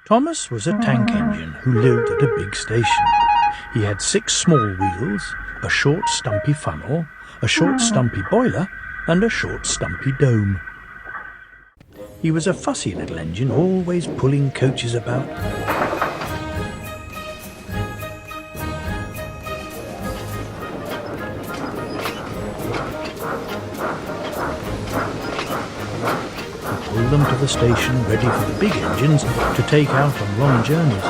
Thomas was a tank engine who lived at a big station. He had 6 small wheels, a short stumpy funnel, a short stumpy boiler, and a short stumpy dome. He was a fussy little engine, always pulling coaches about. He pulled them to the station ready for the big engines to take out on long journeys.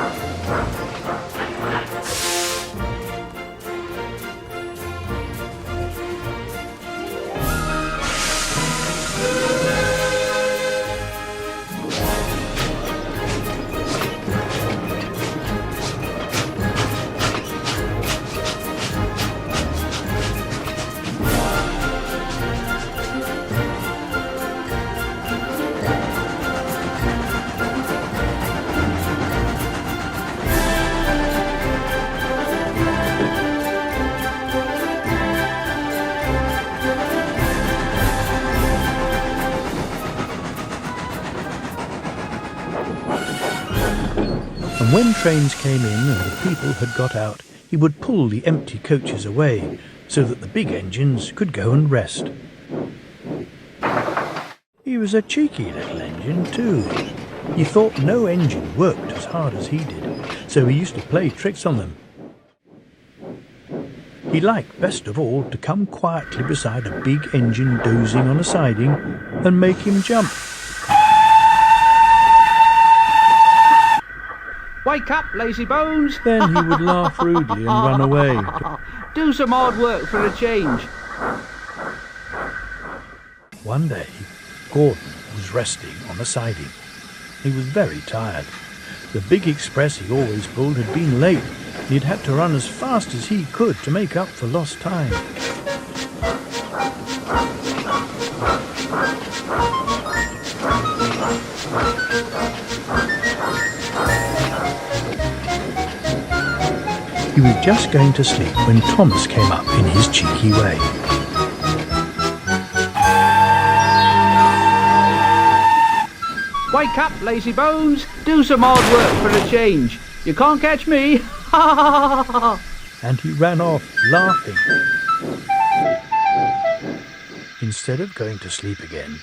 And when trains came in and the people had got out, he would pull the empty coaches away so that the big engines could go and rest. He was a cheeky little engine too. He thought no engine worked as hard as he did, so he used to play tricks on them. He liked best of all to come quietly beside a big engine dozing on a siding and make him jump. Wake up, lazy bones! Then he would laugh rudely and run away. Do some hard work for a change. One day, Gordon was resting on a siding. He was very tired. The big express he always pulled had been late. He'd had to run as fast as he could to make up for lost time. He was just going to sleep when Thomas came up in his cheeky way. Wake up, lazy bones! Do some hard work for a change. You can't catch me! And he ran off, laughing. Instead of going to sleep again,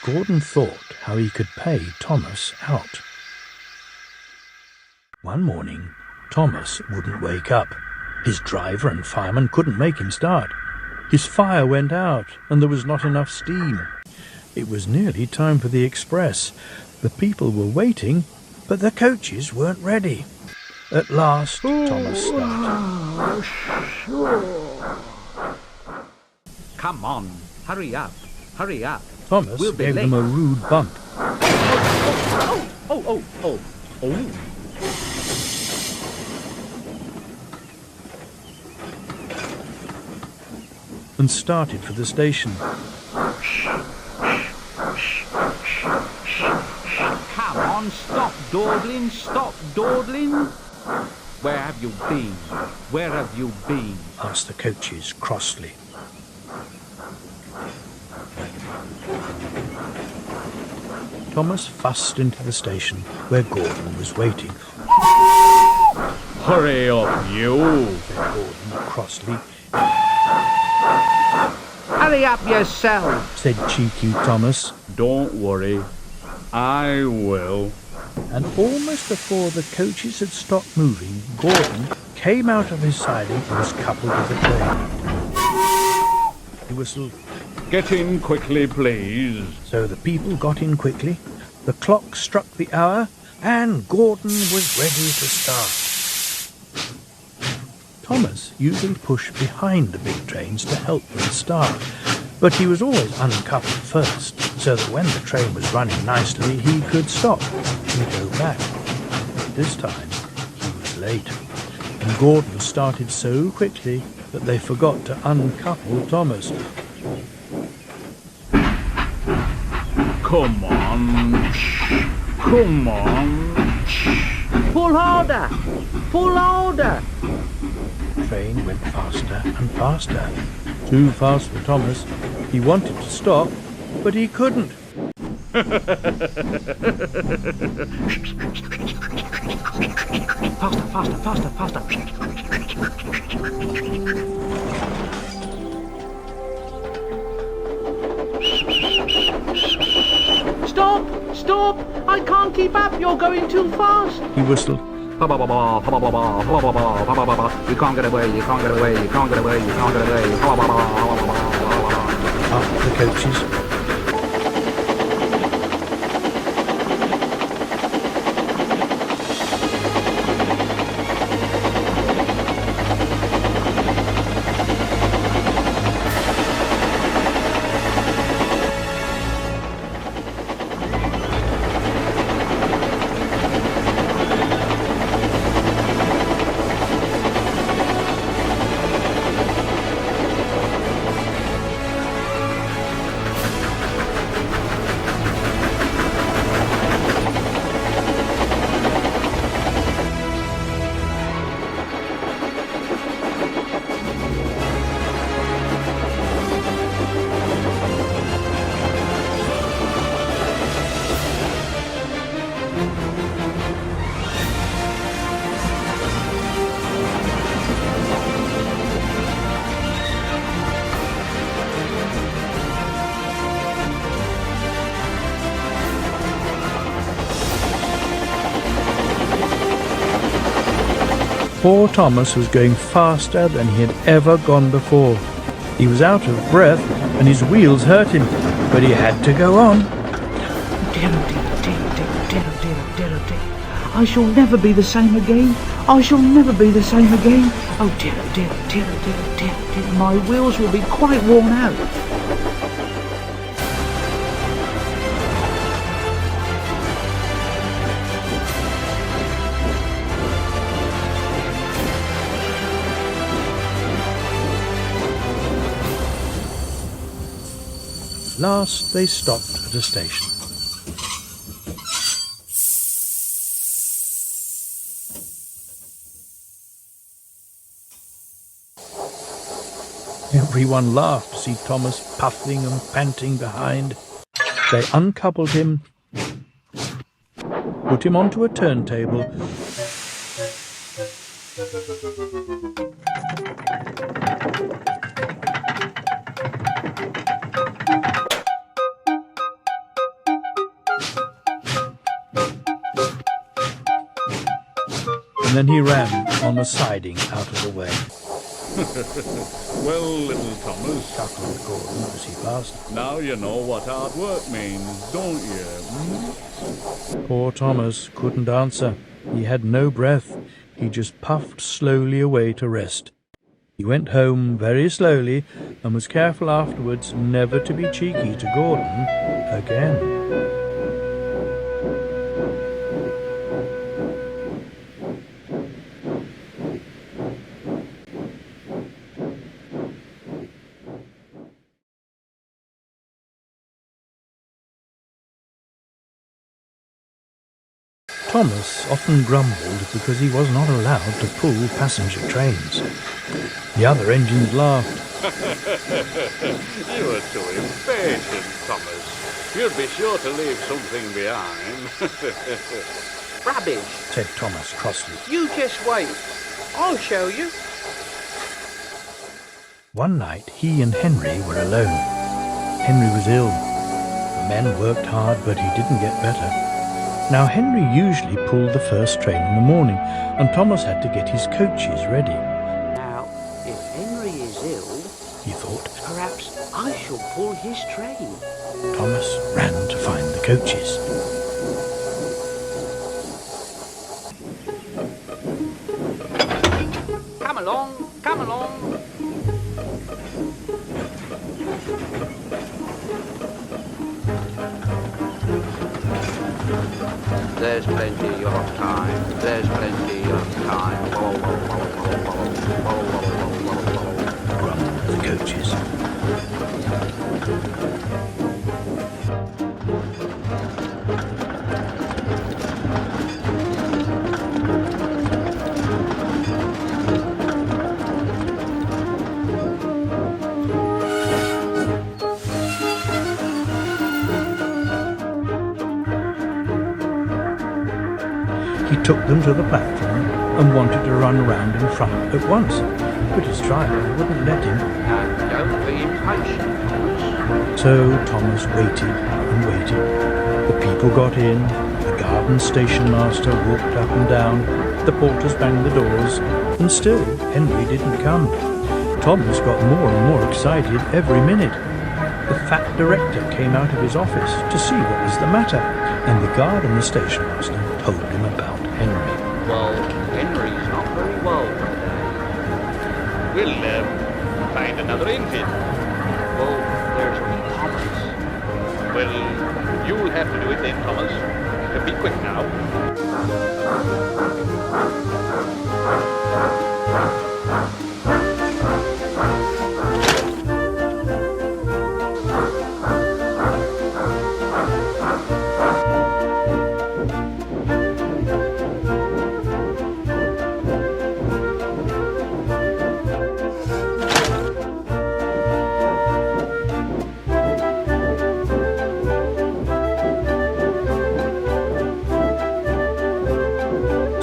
Gordon thought how he could pay Thomas out. One morning, Thomas wouldn't wake up. His driver and fireman couldn't make him start. His fire went out and there was not enough steam. It was nearly time for the express. The people were waiting, but the coaches weren't ready. At last, Thomas started. Come on, hurry up, hurry up. Thomas We'll be gave late. them a rude bump. Oh. And started for the station. Come on, stop dawdling. Where have you been? Where have you been? Asked the coaches crossly. Thomas fussed into the station where Gordon was waiting. Hurry up, you! Said Gordon crossly. Hurry up yourself! Said cheeky Thomas. Don't worry, I will. And almost before the coaches had stopped moving, Gordon came out of his siding and was coupled to the train. He whistled. Get in quickly, please. So the people got in quickly, the clock struck the hour, and Gordon was ready to start. Thomas usually pushed behind the big trains to help them start, but he was always uncoupled first, so that when the train was running nicely, he could stop and go back. This time, he was late, and Gordon started so quickly that they forgot to uncouple Thomas. Come on. Pull harder. The train went faster and faster. Too fast for Thomas. He wanted to stop, but he couldn't. Faster, faster, faster, faster. Stop! Stop! I can't keep up. You're going too fast. He whistled. You can't get away. You can't get away. You can't get away. You can't get away. Up the coaches. 'Poor Thomas was going faster than he had ever gone before. He was out of breath and his wheels hurt him, but he had to go on. I shall never be the same again. I shall never be the same again. Oh dear, oh dear, oh dear, oh dear, oh dear, oh dear. My wheels will be quite worn out. Last they stopped at a station. Everyone laughed to see Thomas puffing and panting behind. They uncoupled him, put him onto a turntable, and then he ran on the siding out of the way. Well, little Thomas, Chuckled Gordon as he passed. now you know what hard work means, don't you? Poor Thomas couldn't answer. He had no breath. He just puffed slowly away to rest. He went home very slowly and was careful afterwards never to be cheeky to Gordon again. Thomas often grumbled because he was not allowed to pull passenger trains. The other engines laughed. You are too impatient, Thomas. You'll be sure to leave something behind. Rubbish. Said Thomas crossly. You just wait. I'll show you. One night he and Henry were alone. Henry was ill. The men worked hard, but he didn't get better. Now Henry usually pulled the first train in the morning, and Thomas had to get his coaches ready. Now, if Henry is ill, He thought. perhaps I shall pull his train. Thomas ran to find the coaches. Come along, come along. There's plenty of time. There's plenty of time. Grumbled the coaches. He took them to the platform and wanted to run around in front at once, but his driver wouldn't let him. And don't be impatient, Thomas. So Thomas waited and waited. The people got in, the garden station master walked up and down, the porters banged the doors, and still Henry didn't come. Thomas got more and more excited every minute. The fat director came out of his office to see what was the matter, and the guard and the station master told him about Henry. Well, Henry's not very well today. We'll find another engine. Well, there's only Thomas. Well, you'll have to do it then, Thomas. Be quick now.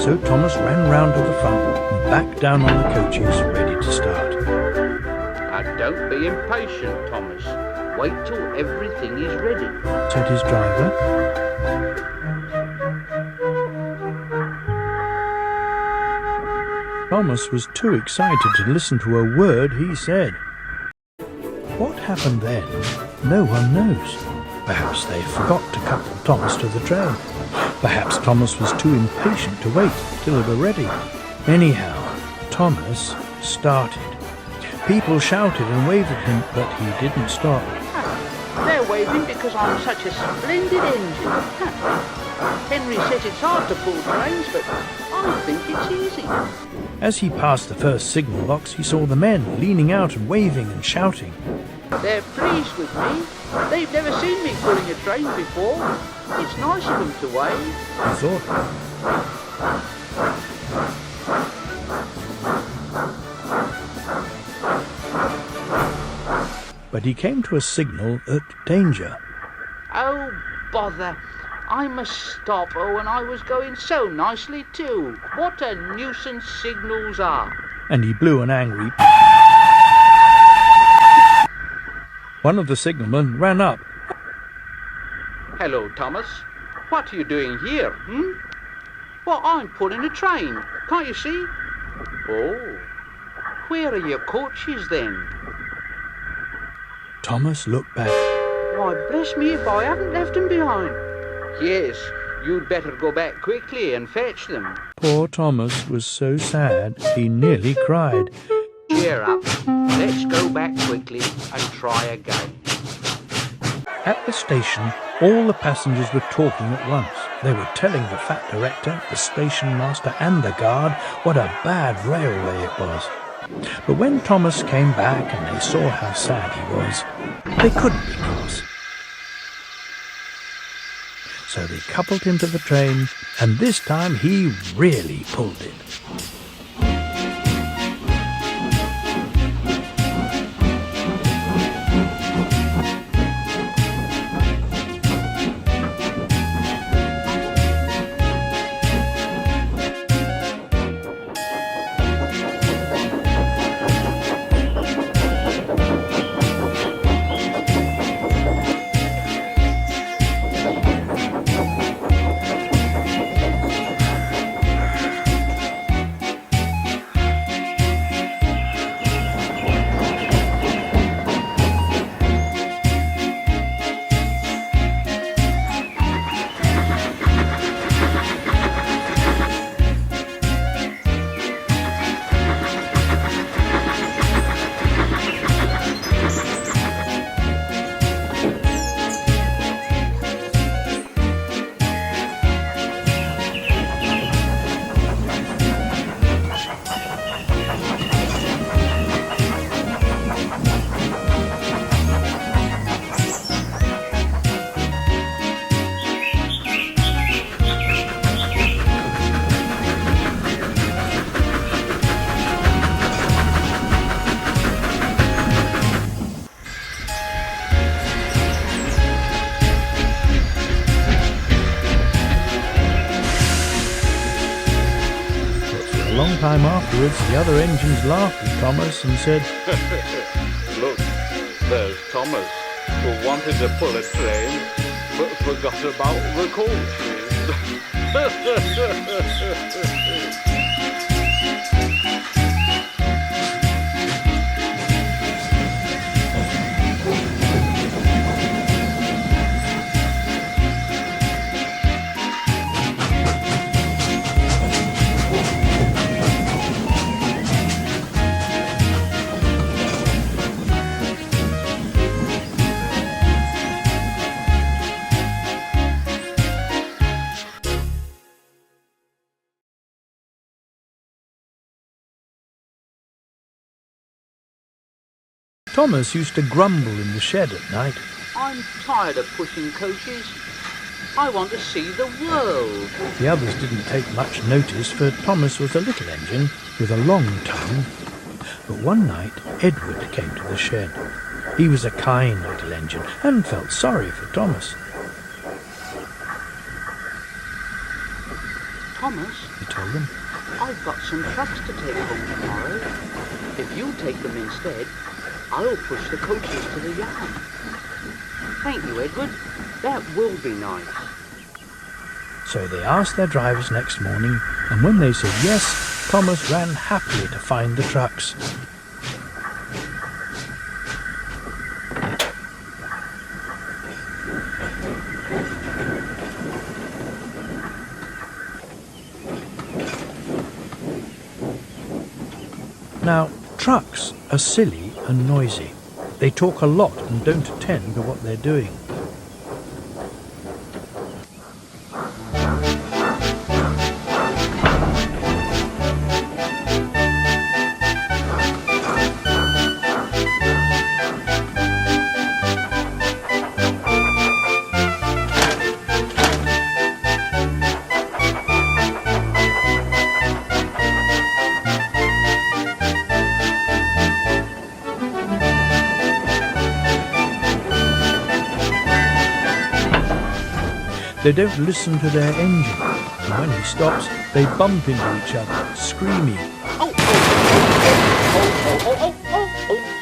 So Thomas ran round to the front and back down on the coaches, ready to start. And don't be impatient, Thomas. Wait till everything is ready. Said his driver. Thomas was too excited to listen to a word he said. What happened then? No one knows. Perhaps they forgot to couple Thomas to the train. Perhaps Thomas was too impatient to wait till they were ready. Anyhow, Thomas started. People shouted and waved at him, but he didn't stop. They're waving because I'm such a splendid engine. Henry says it's hard to pull trains, but I think it's easy. As he passed the first signal box, he saw the men leaning out and waving and shouting. They're pleased with me. They've never seen me pulling a train before. It's nice of them to wave. He thought. But he came to a signal at danger. Oh, bother. I must stop. Oh, and I was going so nicely too. What a nuisance signals are. And he blew an angry. One of the signalmen ran up. Hello, Thomas. What are you doing here, Well, I'm pulling a train. Can't you see? Oh. Where are your coaches then? Thomas looked back. Why, bless me if I haven't left them behind. Yes, you'd better go back quickly and fetch them. Poor Thomas was so sad he nearly cried. Cheer up. Let's go back quickly and try again. At the station, all the passengers were talking at once. They were telling the fat director, the station master and the guard what a bad railway it was. But when Thomas came back and they saw how sad he was, they couldn't be cross. So they coupled him to the train, and this time he really pulled it. long time afterwards, the other engines laughed at Thomas and said, Look, there's Thomas, who wanted to pull a train, but forgot about the coaches. Thomas used to grumble in the shed at night. I'm tired of pushing coaches. I want to see the world. The others didn't take much notice, for Thomas was a little engine with a long tongue. But one night, Edward came to the shed. He was a kind little engine and felt sorry for Thomas. Thomas, He told him, I've got some trucks to take home tomorrow. If you take them instead, I'll push the coaches to the yard. Thank you, Edward. That will be nice. So they asked their drivers next morning, and when they said yes, Thomas ran happily to find the trucks. Now, trucks are silly and noisy. They talk a lot and don't attend to what they're doing. They don't listen to their engine, and when he stops, they bump into each other, screaming.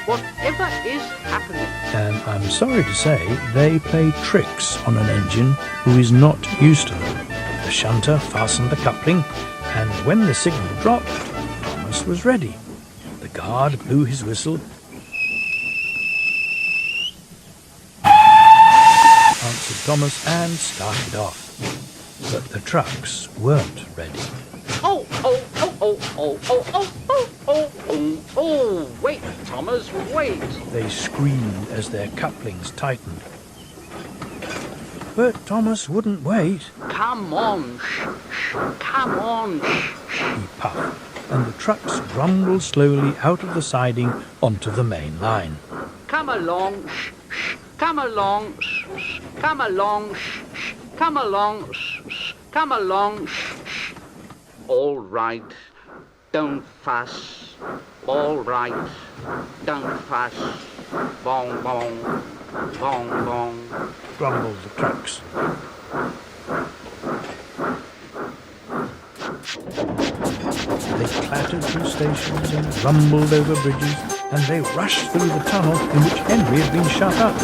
Whatever is happening? And I'm sorry to say, they play tricks on an engine who is not used to them. The shunter fastened the coupling, and when the signal dropped, Thomas was ready. The guard blew his whistle, answered Thomas, and started off. But the trucks weren't ready. Wait, Thomas, wait. They screamed as their couplings tightened. But Thomas wouldn't wait. Come on, come on. He puffed, and the trucks rumbled slowly out of the siding onto the main line. Come along, come along, come along, come along, come along. All right, don't fuss. All right, don't fuss. Bong, bong, bong, bong. Grumbled the trucks. They clattered through stations and rumbled over bridges, and they rushed through the tunnel in which Henry had been shut up.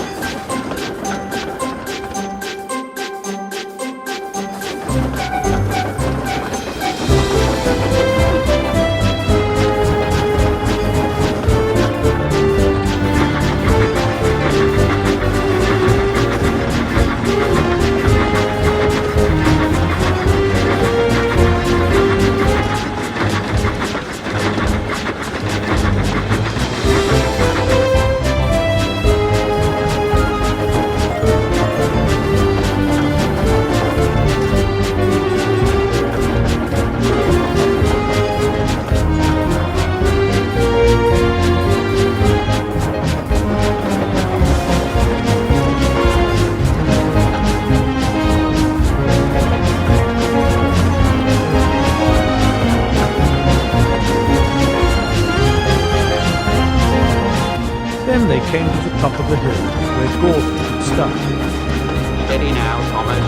Then they came to the top of the hill, where Gordon had started. Steady now, Thomas.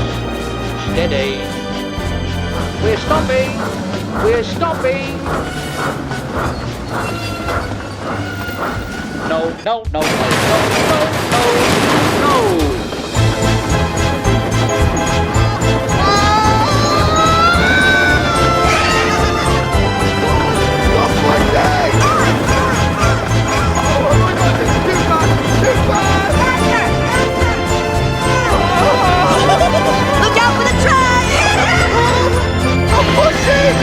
Steady. We're stopping. We're stopping. No, no, no, no, no, no, no, no. Look out for the track! I'm pushing!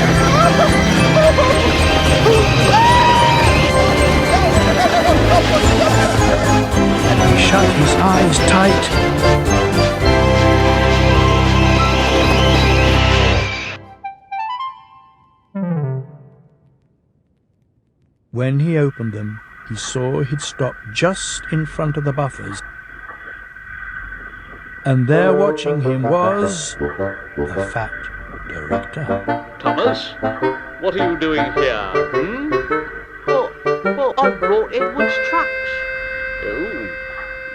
He shut his eyes tight. When he opened them, he saw he'd stopped just in front of the buffers. And there watching him was the fat director. Thomas, what are you doing here? Well, I brought Edward's trucks. Oh,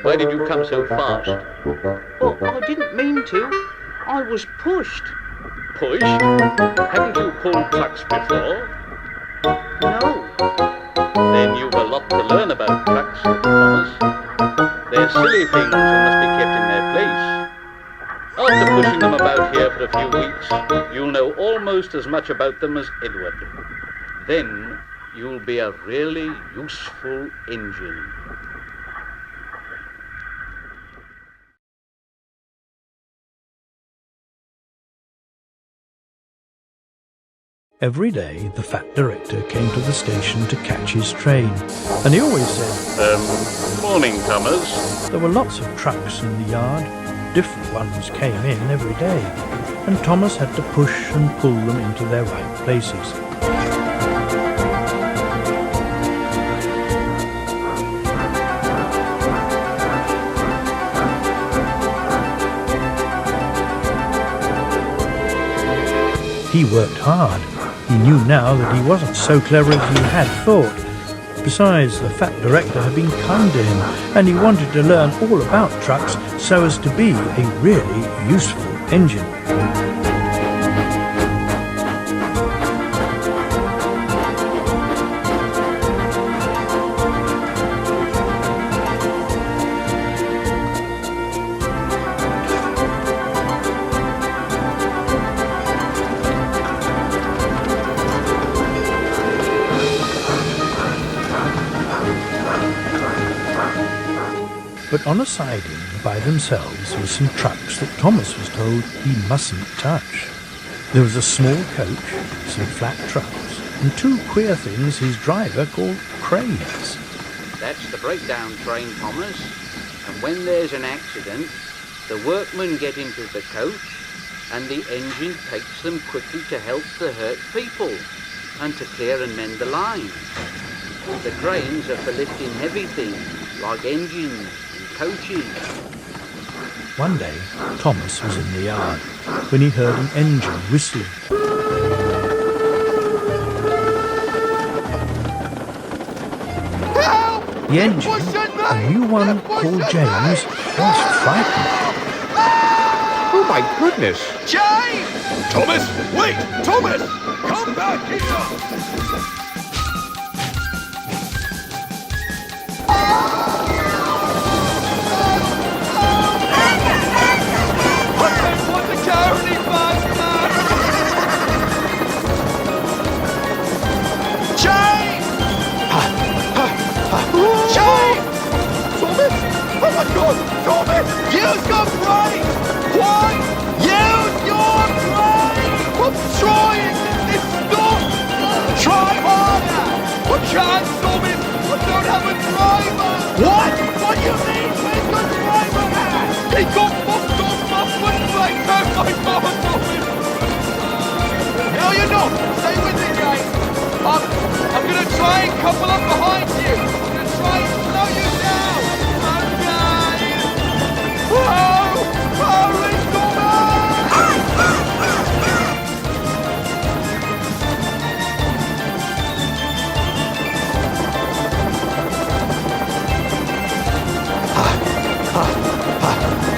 why did you come so fast? Well, I didn't mean to. I was pushed. Pushed? Haven't you pulled trucks before? No. Then you've a lot to learn about trucks, Thomas. They're silly things and must be kept in their place. After pushing them about here for a few weeks, you'll know almost as much about them as Edward. Then you'll be a really useful engine. Every day, the fat director came to the station to catch his train, and he always said, Morning, Thomas. there were lots of trucks in the yard. Different ones came in every day, and Thomas had to push and pull them into their right places. He worked hard. He knew now that he wasn't so clever as he had thought. Besides, the fat director had been kind to him, and he wanted to learn all about trucks so as to be a really useful engine. But on a siding by themselves were some trucks that Thomas was told he mustn't touch. There was a small coach, some flat trucks, and two queer things his driver called cranes. That's the breakdown train, Thomas. And when there's an accident, the workmen get into the coach and the engine takes them quickly to help the hurt people and to clear and mend the line. The cranes are for lifting heavy things like engines and coaches. One day, Thomas was in the yard when he heard an engine whistling. The engine, a new one called James, was frightened. Oh my goodness! James! Thomas! Wait! Thomas! Come back here! Topham, use your brain! Why? Use your brain! I'm trying! It's not! Try harder! I can't, Topham! I don't have a driver! What? What do you mean? Where's your driver at? He got fucked off my footplate! Oh my God, Topham! No, you're not! Stay with me, James! I'm gonna try and couple up behind you! I'm gonna try and slow you down!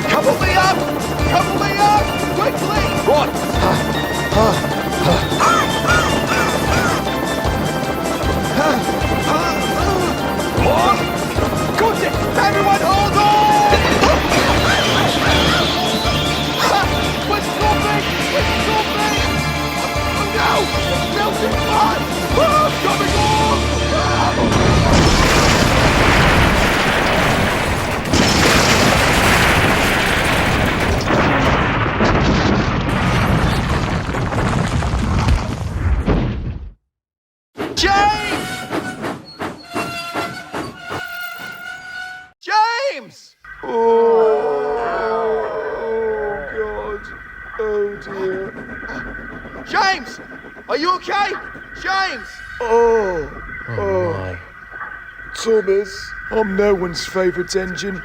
Couple me up! Couple me up! Quickly! What? James! Are you okay? James! Oh my. Thomas, I'm no one's favourite engine.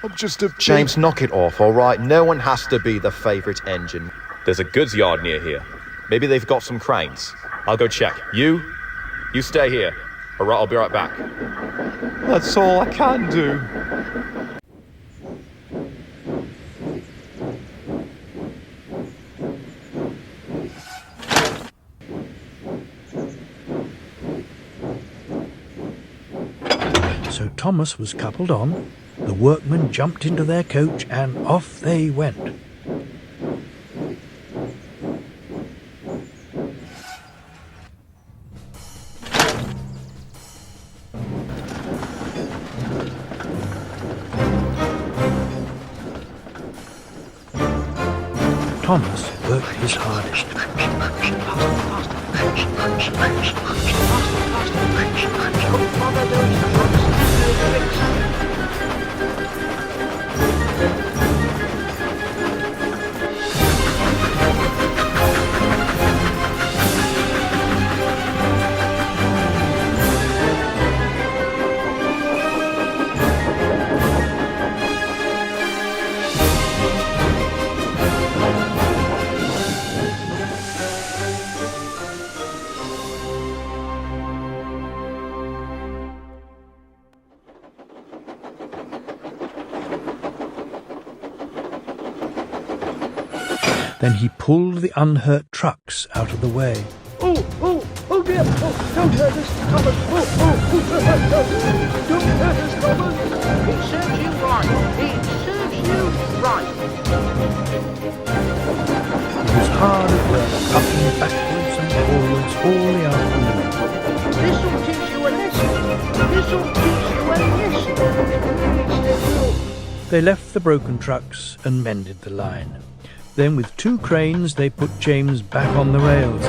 I'm just a... James, knock it off, all right? No one has to be the favourite engine. There's a goods yard near here. Maybe they've got some cranes. I'll go check. You stay here. All right, I'll be right back. That's all I can do. So Thomas was coupled on, the workmen jumped into their coach, and off they went. Thomas worked his hardest. Then he pulled the unhurt trucks out of the way. Oh dear! Oh, don't hurt us, Thomas! Don't hurt us, Thomas! It serves you right. It serves you right. He was hard at work, rocking backwards and forwards all the afternoon. This'll teach you a lesson. This'll teach you a lesson. They left the broken trucks and mended the line. Then with 2 cranes they put James back on the rails.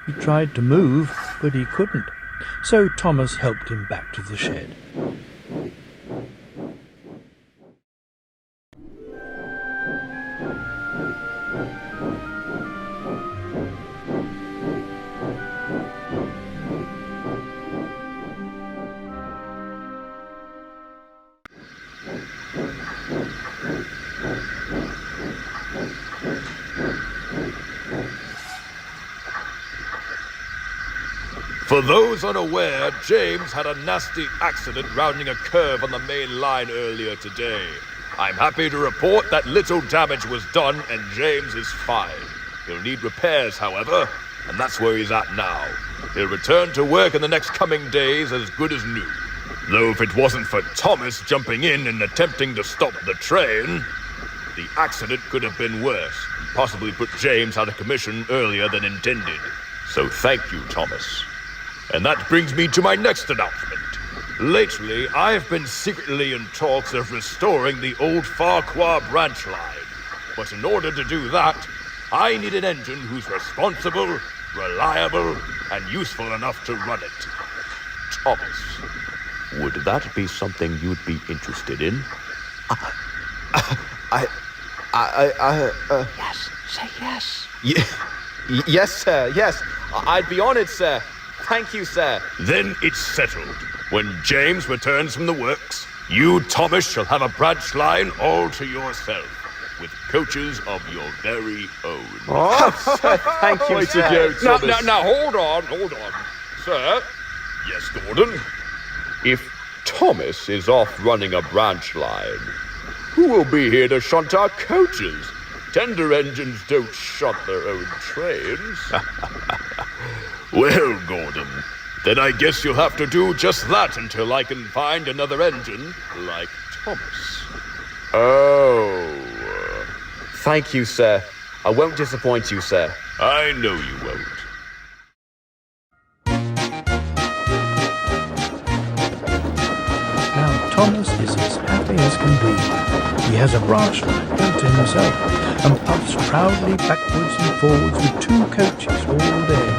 He tried to move, but he couldn't, so Thomas helped him back to the shed. For those unaware, James had a nasty accident rounding a curve on the main line earlier today. I'm happy to report that little damage was done and James is fine. He'll need repairs, however, and that's where he's at now. He'll return to work in the next coming days as good as new. Though if it wasn't for Thomas jumping in and attempting to stop the train, the accident could have been worse and possibly put James out of commission earlier than intended. So thank you, Thomas. And that brings me to my next announcement. Lately, I've been secretly in talks of restoring the old Farquhar branch line. But in order to do that, I need an engine who's responsible, reliable, and useful enough to run it. Thomas, would that be something you'd be interested in? Yes, say yes. Yes, sir, yes. I'd be honored, sir. Thank you, sir. Then it's settled. When James returns from the works, you, Thomas, shall have a branch line all to yourself, with coaches of your very own. Oh, sir, thank you, Way sir. to go, Thomas. Now, hold on. Sir, Yes, Gordon? If Thomas is off running a branch line, who will be here to shunt our coaches? Tender engines don't shunt their own trains. Well, Gordon, then I guess you'll have to do just that until I can find another engine like Thomas. Oh. Thank you, sir. I won't disappoint you, sir. I know you won't. Thomas is as happy as can be. He has a branch line built in himself and puffs proudly backwards and forwards with 2 coaches all day.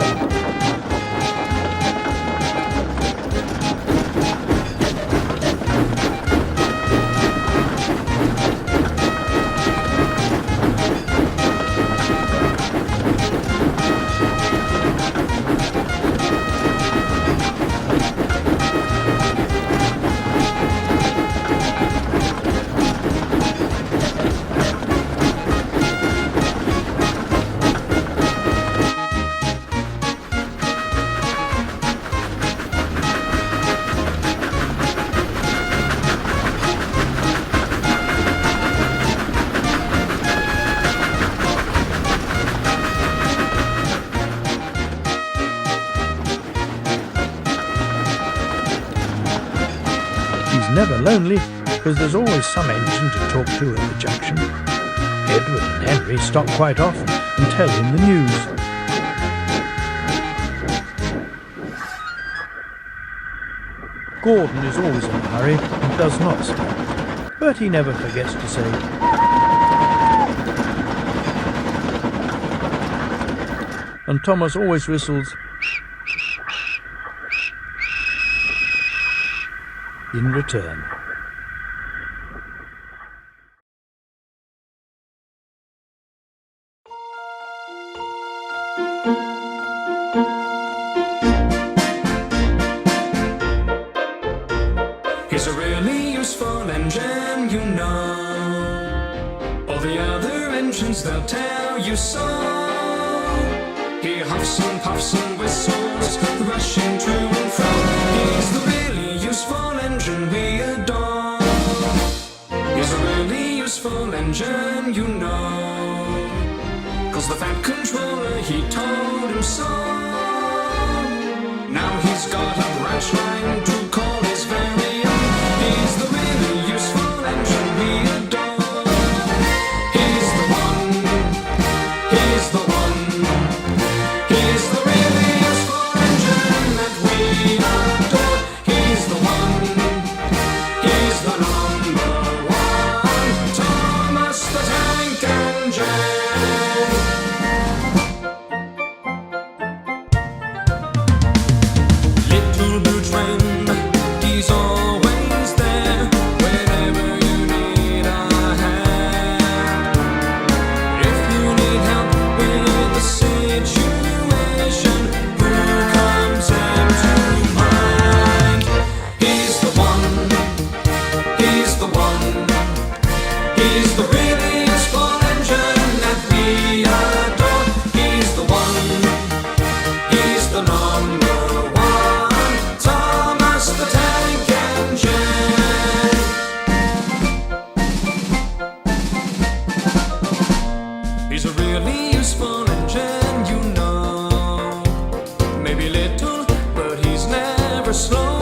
Never lonely, because there's always some engine to talk to at the junction. Edward and Henry stop quite often and tell him the news. Gordon is always in a hurry and does not stop, but he never forgets to say, and Thomas always whistles in return. He's a really useful engine, you know. All the other engines, they'll tell you so. He huffs and puffs and whistles, rushing to and fro. He's the really useful engine we adore. He's a really useful engine, you know. 'Cause the Fat Controller, he told him so. Now he's got a branch line to call his very own. He's the really useful engine we adore. He's the one, he's the one. He's the really useful engine that we adore. He's the one, he's the number one. Thomas the Tank Engine. Little blue train, he's always there whenever you need a hand. If you need help with the situation, who comes into mind? He's the one, he's the one. He's the really useful engine that we adore. He's the one, he's the number one. Thomas the Tank Engine. He's a really useful engine, you know. Maybe little, but he's never slow.